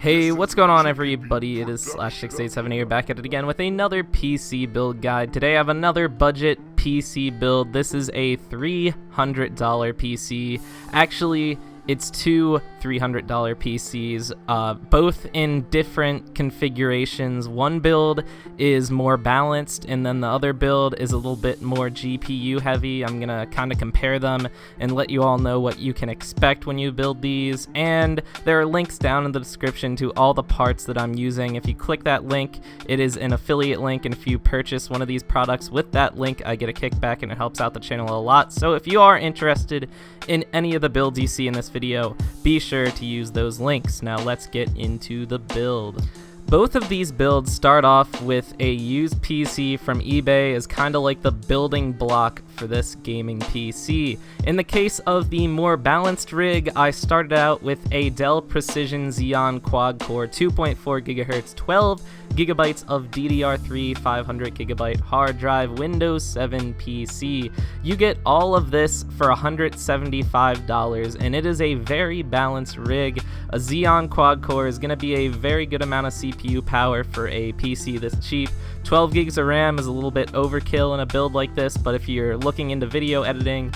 Hey, what's going on everybody? It is Slash687 here, back at it again with another PC build guide. Today I have another budget PC build. This is a $300 PC. Actually, it's two $300 PCs, both in different configurations. One build is more balanced, and then the other build is a little bit more GPU heavy. I'm gonna kind of compare them and let you all know what you can expect when you build these. And there are links down in the description to all the parts that I'm using. If you click that link, it is an affiliate link, and if you purchase one of these products with that link, I get a kickback and it helps out the channel a lot. So if you are interested in any of the builds you see in this video, be sure to use those links. Now let's get into the build. Both of these builds start off with a used PC from eBay as kind of like the building block for this gaming PC. In the case of the more balanced rig, I started out with a Dell Precision Xeon quad-core 2.4 GHz 12 gigabytes of DDR3 500 gigabyte hard drive Windows 7 PC. You get all of this for $175, and it is a very balanced rig. A Xeon quad-core is going to be a very good amount of CPU power for a PC this cheap. 12 gigs of RAM is a little bit overkill in a build like this, but if you're looking into video editing,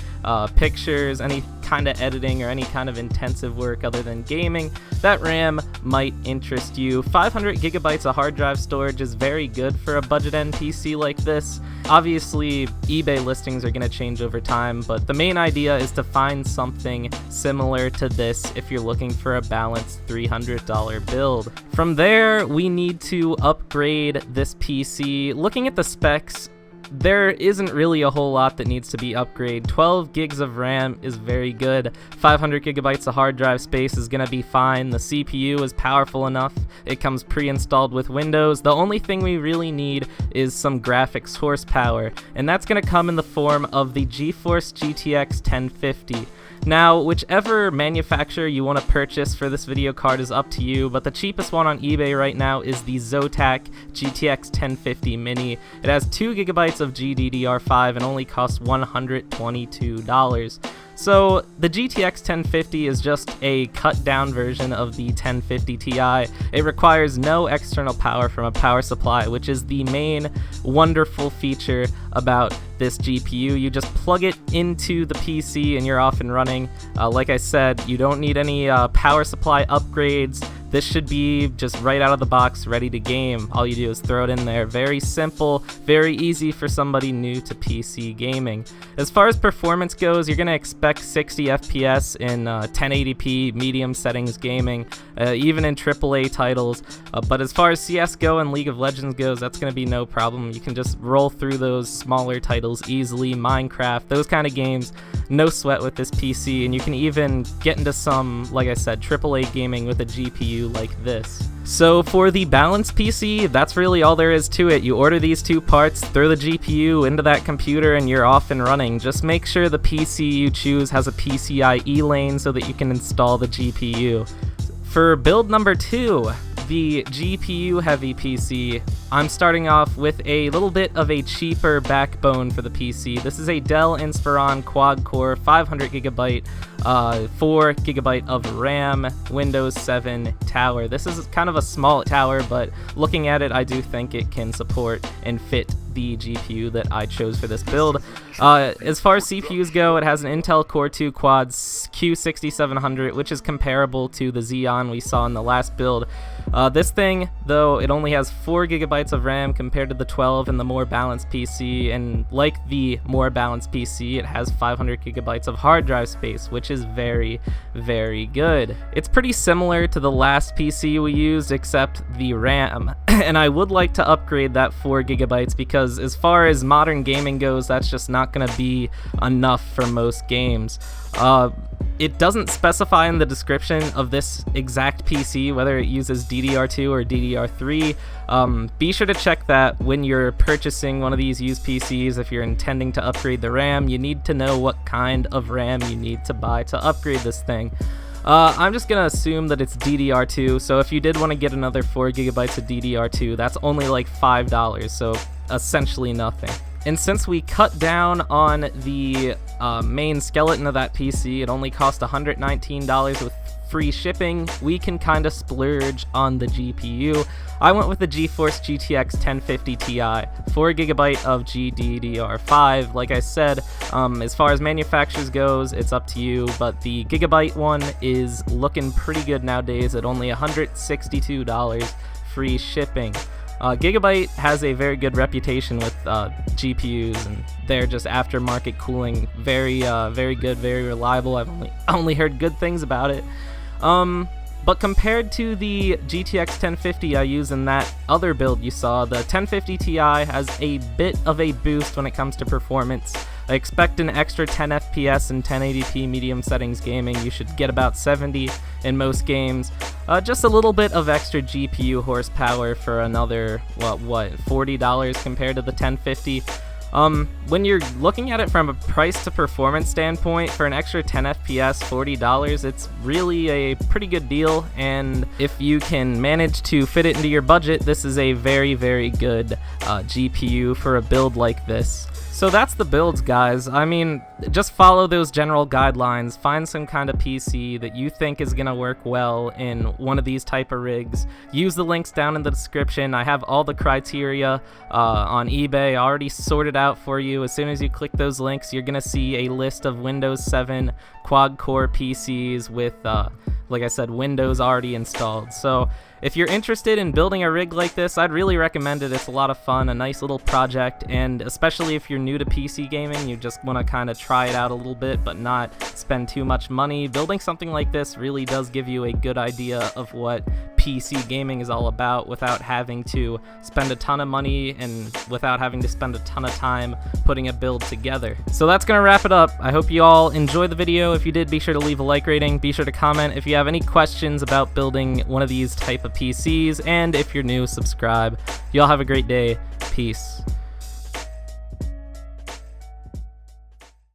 pictures, any kind of editing, or any kind of intensive work other than gaming, that RAM might interest you. 500 gigabytes of hard drive storage is very good for a budget end PC like this. Obviously, eBay listings are going to change over time, but the main idea is to find something similar to this if you're looking for a balanced $300 build. From there, we need to upgrade this PC. Looking at the specs, there isn't really a whole lot that needs to be upgraded. 12 gigs of RAM is very good. 500 gigabytes of hard drive space is going to be fine. The CPU is powerful enough. It comes pre-installed with Windows. The only thing we really need is some graphics horsepower, and that's going to come in the form of the GeForce GTX 1050. Now, whichever manufacturer you want to purchase for this video card is up to you, but the cheapest one on eBay right now is the Zotac GTX 1050 Mini. It has 2 gigabytes of GDDR5 and only costs $122. So the GTX 1050 is just a cut down version of the 1050 Ti. It requires no external power from a power supply, which is the main wonderful feature about this GPU. You just plug it into the PC and you're off and running. Like I said, you don't need any power supply upgrades. This should be just right out of the box, ready to game. All you do is throw it in there. Very simple, very easy for somebody new to PC gaming. As far as performance goes, you're going to expect 60 FPS in 1080p medium settings gaming, even in AAA titles. But as far as CSGO and League of Legends goes, that's going to be no problem. You can just roll through those smaller titles easily. Minecraft, those kind of games, no sweat with this PC. And you can even get into some, like I said, AAA gaming with a GPU like this. So for the balanced PC, that's really all there is to it. You order these two parts, throw the GPU into that computer, and you're off and running. Just make sure the PC you choose has a PCIe lane so that you can install the GPU. For build number 2, the GPU heavy PC, I'm starting off with a little bit of a cheaper backbone for the PC. This is a Dell Inspiron quad-core 500 gigabyte 4 gigabyte of RAM Windows 7 tower. This is kind of a small tower, but looking at it, I do think it can support and fit the GPU that I chose for this build. As far as CPUs go, it has an Intel Core 2 Quad Q6700, which is comparable to the Xeon we saw in the last build. This thing, though, it only has 4 gigabytes of RAM compared to the 12 in the more balanced PC, and like the more balanced PC, it has 500 gigabytes of hard drive space, which is very, very good. It's pretty similar to the last PC we used, except the RAM, and I would like to upgrade that 4 gigabytes because as far as modern gaming goes, that's just not going to be enough for most games. It doesn't specify in the description of this exact PC whether it uses DDR2 or DDR3. Be sure to check that when you're purchasing one of these used PCs. If you're intending to upgrade the RAM, you need to know what kind of RAM you need to buy to upgrade this thing. I'm just going to assume that it's DDR2, so if you did want to get another 4 gigabytes of DDR2, that's only like $5, so essentially nothing. And since we cut down on the main skeleton of that PC, it only cost $119 with free shipping, we can kind of splurge on the GPU. I went with the GeForce GTX 1050 Ti, 4GB of GDDR5. Like I said, as far as manufacturers goes, it's up to you, but the Gigabyte one is looking pretty good nowadays at only $162 free shipping. Gigabyte has a very good reputation with GPUs, and they're just aftermarket cooling, very good, very reliable. I've only heard good things about it. But compared to the GTX 1050 I use in that other build you saw, the 1050 Ti has a bit of a boost when it comes to performance. I expect an extra 10 FPS in 1080p medium settings gaming. You should get about 70 in most games. Just a little bit of extra GPU horsepower for another, $40 compared to the 1050. When you're looking at it from a price to performance standpoint, for an extra 10 FPS, $40, it's really a pretty good deal, and if you can manage to fit it into your budget, this is a very, very good GPU for a build like this. So that's the builds, guys. I mean, just follow those general guidelines, find some kind of PC that you think is gonna work well in one of these type of rigs. Use the links down in the description. I have all the criteria on eBay already sorted out for you. As soon as you click those links, you're gonna see a list of Windows 7 quad-core PCs with, like I said, Windows already installed. So if you're interested in building a rig like this, I'd really recommend it. It's a lot of fun, a nice little project, and especially if you're new to PC gaming, you just want to kind of try it out a little bit but not spend too much money. Building something like this really does give you a good idea of what PC gaming is all about without having to spend a ton of money and without having to spend a ton of time putting a build together. So that's going to wrap it up. I hope you all enjoyed the video. If you did, be sure to leave a like rating. Be sure to comment if you have any questions about building one of these type of PCs, and if you're new, subscribe. Y'all have a great day. Peace.